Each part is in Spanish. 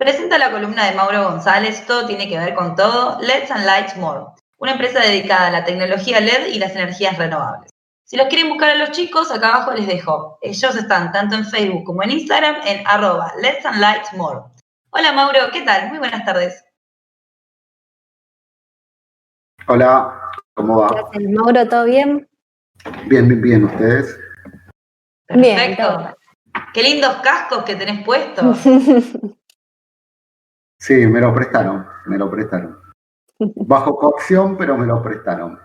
Presenta la columna de Mauro González, Todo tiene que ver con todo, LEDs and Lights More, una empresa dedicada a la tecnología LED y las energías renovables. Si los quieren buscar a los chicos, acá abajo les dejo. Ellos están tanto en Facebook como en Instagram en @LEDs and Lights More. Hola Mauro, ¿qué tal? Muy buenas tardes. Hola, ¿cómo va? ¿Qué haces, Mauro? ¿Todo bien? Bien, ¿ustedes? Perfecto. Bien, todo. Qué lindos cascos que tenés puestos. Sí, me lo prestaron. Bajo cocción, pero me lo prestaron.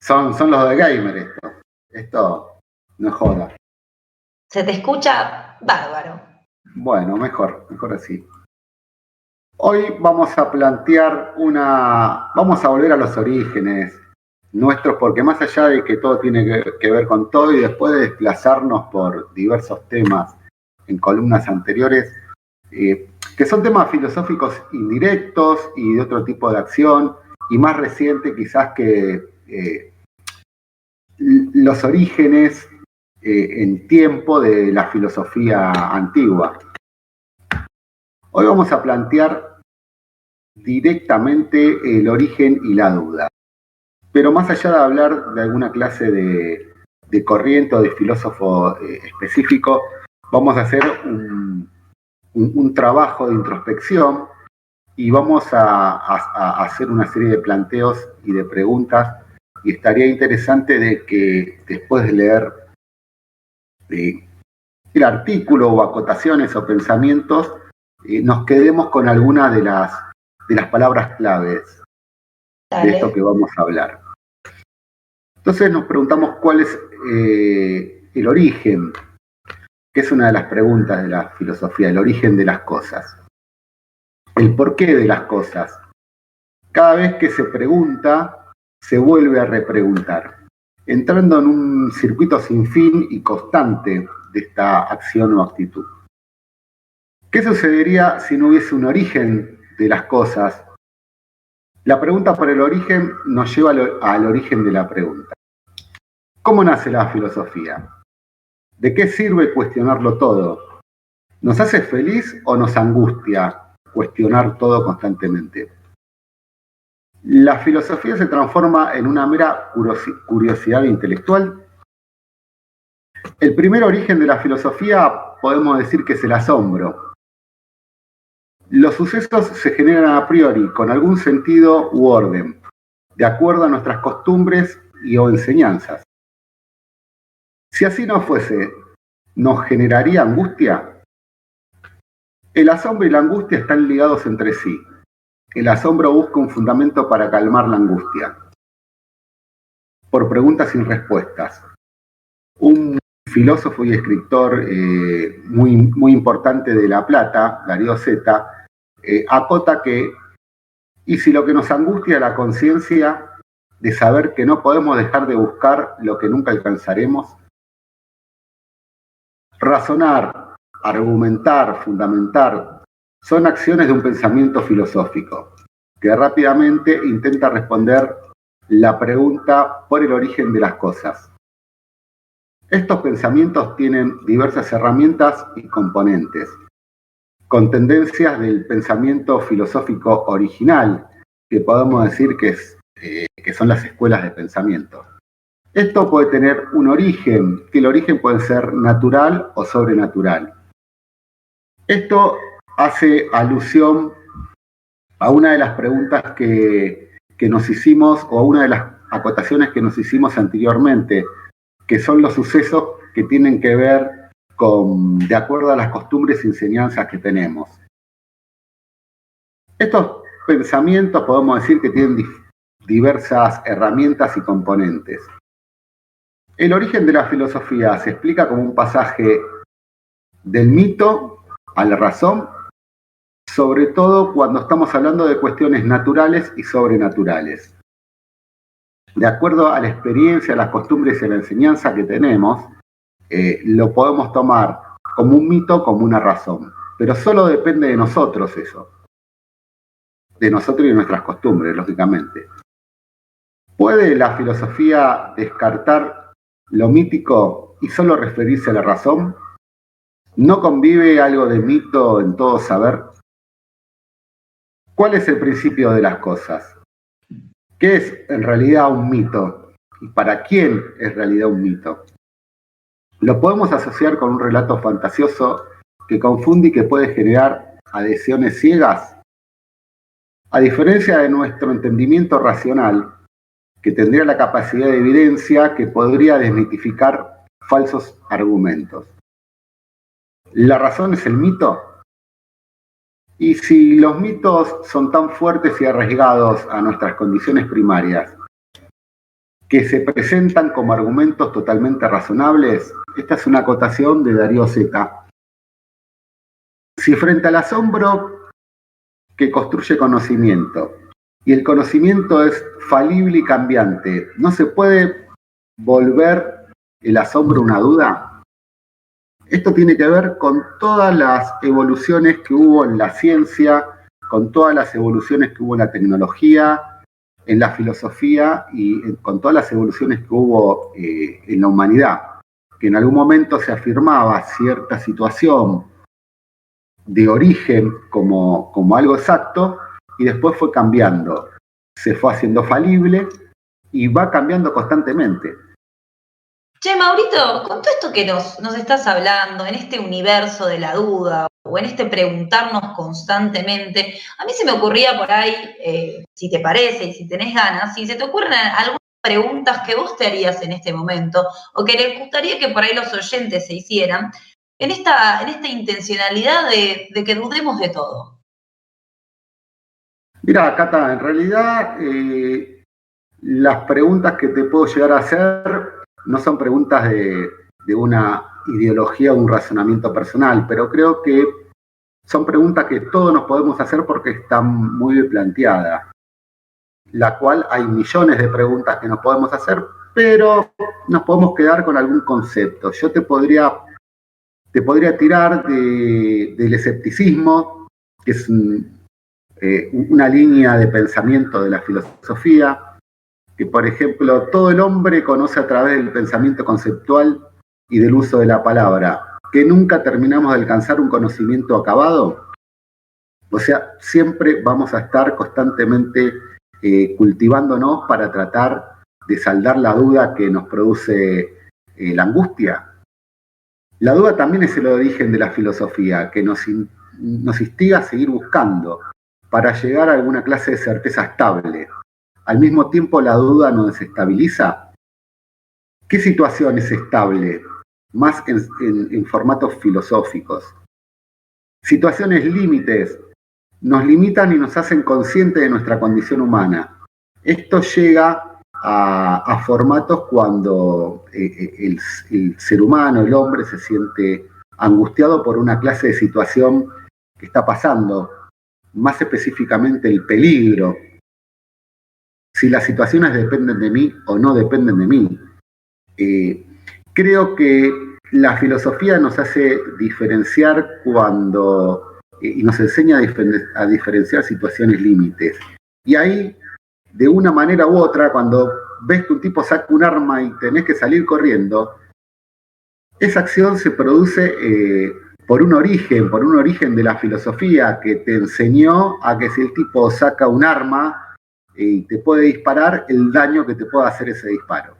Son los de gamer Esto no es joda. Se te escucha bárbaro. Bueno, mejor así. Hoy vamos a plantear vamos a volver a los orígenes nuestros, porque más allá de que todo tiene que ver con todo y después de desplazarnos por diversos temas en columnas anteriores, que son temas filosóficos indirectos y de otro tipo de acción, y más reciente quizás que los orígenes en tiempo de la filosofía antigua. Hoy vamos a plantear directamente el origen y la duda. Pero más allá de hablar de alguna clase de corriente o de filósofo específico, vamos a hacer un trabajo de introspección y vamos a hacer una serie de planteos y de preguntas, y estaría interesante de que después de leer el artículo o acotaciones o pensamientos, nos quedemos con alguna de las palabras claves de esto que vamos a hablar. Entonces nos preguntamos cuál es el origen, que es una de las preguntas de la filosofía, el origen de las cosas. El porqué de las cosas. Cada vez que se pregunta, se vuelve a repreguntar, entrando en un circuito sin fin y constante de esta acción o actitud. ¿Qué sucedería si no hubiese un origen de las cosas? La pregunta por el origen nos lleva al origen de la pregunta. ¿Cómo nace la filosofía? ¿De qué sirve cuestionarlo todo? ¿Nos hace feliz o nos angustia cuestionar todo constantemente? ¿La filosofía se transforma en una mera curiosidad intelectual? El primer origen de la filosofía podemos decir que es el asombro. Los sucesos se generan a priori con algún sentido u orden, de acuerdo a nuestras costumbres o enseñanzas. Si así no fuese, ¿nos generaría angustia? El asombro y la angustia están ligados entre sí. El asombro busca un fundamento para calmar la angustia. Por preguntas sin respuestas. Un filósofo y escritor muy importante de La Plata, Darío Zeta, acota que, y si lo que nos angustia es la conciencia de saber que no podemos dejar de buscar lo que nunca alcanzaremos, razonar, argumentar, fundamentar, son acciones de un pensamiento filosófico que rápidamente intenta responder la pregunta por el origen de las cosas. Estos pensamientos tienen diversas herramientas y componentes, con tendencias del pensamiento filosófico original, que podemos decir que son las escuelas de pensamiento. Esto puede tener un origen, que el origen puede ser natural o sobrenatural. Esto hace alusión a una de las preguntas que nos hicimos, o a una de las acotaciones que nos hicimos anteriormente, que son los sucesos que tienen que ver de acuerdo a las costumbres y enseñanzas que tenemos. Estos pensamientos podemos decir que tienen diversas herramientas y componentes. El origen de la filosofía se explica como un pasaje del mito a la razón, sobre todo cuando estamos hablando de cuestiones naturales y sobrenaturales. De acuerdo a la experiencia, a las costumbres y a la enseñanza que tenemos, lo podemos tomar como un mito, como una razón. Pero solo depende de nosotros eso. De nosotros y de nuestras costumbres, lógicamente. ¿Puede la filosofía descartar lo mítico y solo referirse a la razón? ¿No convive algo de mito en todo saber? ¿Cuál es el principio de las cosas? ¿Qué es en realidad un mito? ¿Y para quién es en realidad un mito? Lo podemos asociar con un relato fantasioso que confunde y que puede generar adhesiones ciegas. A diferencia de nuestro entendimiento racional, que tendría la capacidad de evidencia que podría desmitificar falsos argumentos. ¿La razón es el mito? Y si los mitos son tan fuertes y arraigados a nuestras condiciones primarias, que se presentan como argumentos totalmente razonables, esta es una acotación de Darío Zeta. Si frente al asombro que construye conocimiento, y el conocimiento es falible y cambiante, ¿no se puede volver el asombro una duda? Esto tiene que ver con todas las evoluciones que hubo en la ciencia, con todas las evoluciones que hubo en la tecnología, en la filosofía y con todas las evoluciones que hubo en la humanidad, que en algún momento se afirmaba cierta situación de origen como algo exacto y después fue cambiando, se fue haciendo falible y va cambiando constantemente. Che, Maurito, con todo esto que nos estás hablando, en este universo de la duda o en este preguntarnos constantemente, a mí se me ocurría por ahí, si te parece y si tenés ganas, si se te ocurren algunas preguntas que vos te harías en este momento o que les gustaría que por ahí los oyentes se hicieran, en esta intencionalidad de que dudemos de todo. Mira, Cata, en realidad las preguntas que te puedo llegar a hacer no son preguntas de una ideología o un razonamiento personal, pero creo que son preguntas que todos nos podemos hacer porque están muy bien planteadas, la cual hay millones de preguntas que nos podemos hacer, pero nos podemos quedar con algún concepto. Yo te podría tirar del escepticismo, que es una línea de pensamiento de la filosofía, que por ejemplo todo el hombre conoce a través del pensamiento conceptual y del uso de la palabra, que nunca terminamos de alcanzar un conocimiento acabado. O sea, siempre vamos a estar constantemente cultivándonos para tratar de saldar la duda que nos produce la angustia. La duda también es el origen de la filosofía, que nos instiga a seguir buscando para llegar a alguna clase de certeza estable. Al mismo tiempo, la duda nos desestabiliza. ¿Qué situación es estable? Más en formatos filosóficos. Situaciones límites nos limitan y nos hacen conscientes de nuestra condición humana. Esto llega a formatos cuando el ser humano, el hombre, se siente angustiado por una clase de situación que está pasando, más específicamente el peligro. Si las situaciones dependen de mí o no dependen de mí. Creo que la filosofía nos hace diferenciar y nos enseña a diferenciar situaciones límites. Y ahí, de una manera u otra, cuando ves que un tipo saca un arma y tenés que salir corriendo, esa acción se produce por un origen de la filosofía que te enseñó a que si el tipo saca un arma y te puede disparar, el daño que te pueda hacer ese disparo.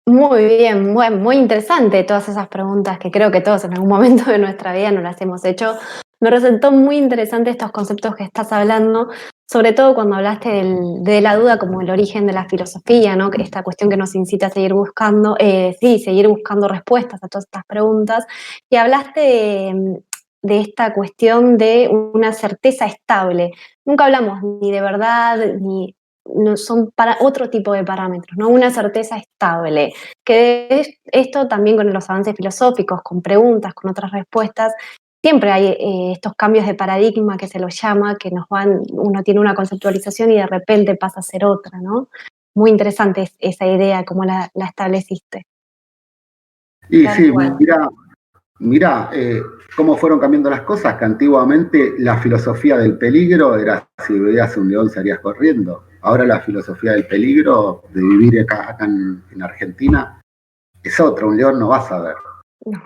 Muy bien, muy interesante todas esas preguntas que creo que todos en algún momento de nuestra vida nos las hemos hecho. Me resultó muy interesante estos conceptos que estás hablando, sobre todo cuando hablaste de la duda como el origen de la filosofía, ¿no? Esta cuestión que nos incita a seguir buscando, seguir buscando respuestas a todas estas preguntas. Y hablaste de esta cuestión de una certeza estable. Nunca hablamos ni de verdad, ni no son para otro tipo de parámetros, ¿no? Una certeza estable, que es esto también con los avances filosóficos, con preguntas, con otras respuestas, siempre hay estos cambios de paradigma que se los llama, que uno tiene una conceptualización y de repente pasa a ser otra, ¿no? Muy interesante esa idea, cómo la estableciste. Y sí, mirá cómo fueron cambiando las cosas, que antiguamente la filosofía del peligro era si veías un león salías corriendo. Ahora la filosofía del peligro de vivir acá en Argentina es otra, un león no vas a ver. No.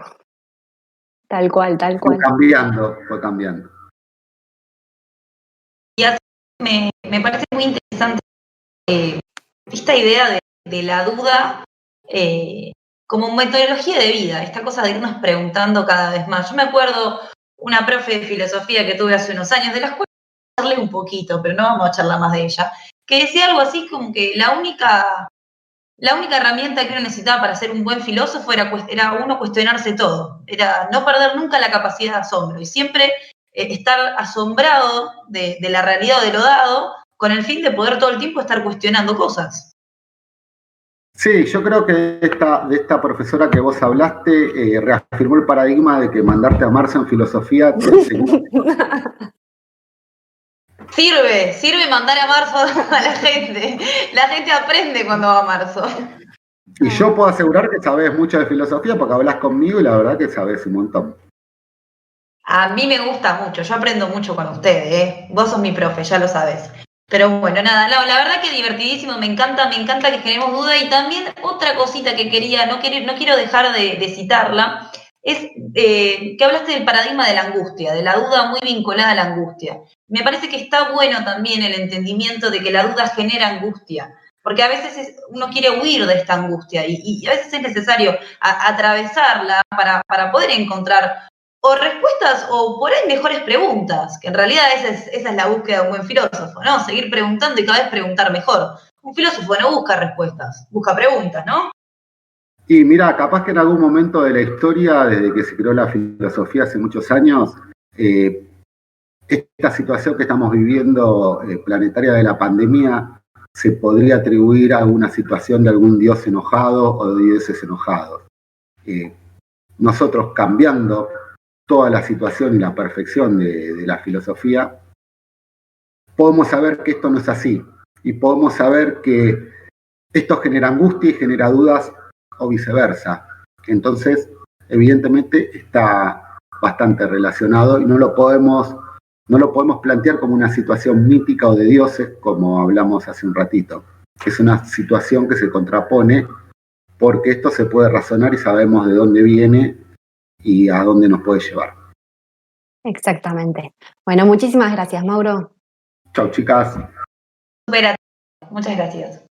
Tal cual. Fue cambiando. así me parece muy interesante esta idea de la duda como metodología de vida, esta cosa de irnos preguntando cada vez más. Yo me acuerdo una profe de filosofía que tuve hace unos años, de la escuela, charlé un poquito, pero no vamos a charlar más de ella, que decía algo así como que la única herramienta que uno necesitaba para ser un buen filósofo era uno cuestionarse todo, era no perder nunca la capacidad de asombro y siempre estar asombrado de la realidad o de lo dado, con el fin de poder todo el tiempo estar cuestionando cosas. Sí, yo creo que de esta profesora que vos hablaste reafirmó el paradigma de que mandarte a Marzo en filosofía te enseñó. Sirve mandar a marzo a la gente. La gente aprende cuando va a marzo. Y yo puedo asegurar que sabés mucho de filosofía porque hablas conmigo y la verdad que sabés un montón. A mí me gusta mucho, yo aprendo mucho con ustedes, ¿eh? Vos sos mi profe, ya lo sabés. Pero bueno, nada, la verdad que divertidísimo, me encanta que generemos duda. Y también otra cosita que quería, no quiero dejar de citarla, es que hablaste del paradigma de la angustia, de la duda muy vinculada a la angustia. Me parece que está bueno también el entendimiento de que la duda genera angustia, porque a veces uno quiere huir de esta angustia y a veces es necesario atravesarla para poder encontrar o respuestas o por ahí mejores preguntas, que en realidad esa es la búsqueda de un buen filósofo, ¿no? Seguir preguntando y cada vez preguntar mejor. Un filósofo no busca respuestas, busca preguntas, ¿no? Y mira, capaz que en algún momento de la historia, desde que se creó la filosofía hace muchos años, esta situación que estamos viviendo planetaria de la pandemia se podría atribuir a una situación de algún dios enojado o de dioses enojados. Nosotros cambiando toda la situación y la perfección de la filosofía, podemos saber que esto no es así y podemos saber que esto genera angustia y genera dudas o viceversa. Entonces, evidentemente está bastante relacionado y no lo podemos plantear como una situación mítica o de dioses, como hablamos hace un ratito. Es una situación que se contrapone porque esto se puede razonar y sabemos de dónde viene y a dónde nos puede llevar. Exactamente. Bueno, muchísimas gracias, Mauro. Chau, chicas. Supera. Muchas gracias.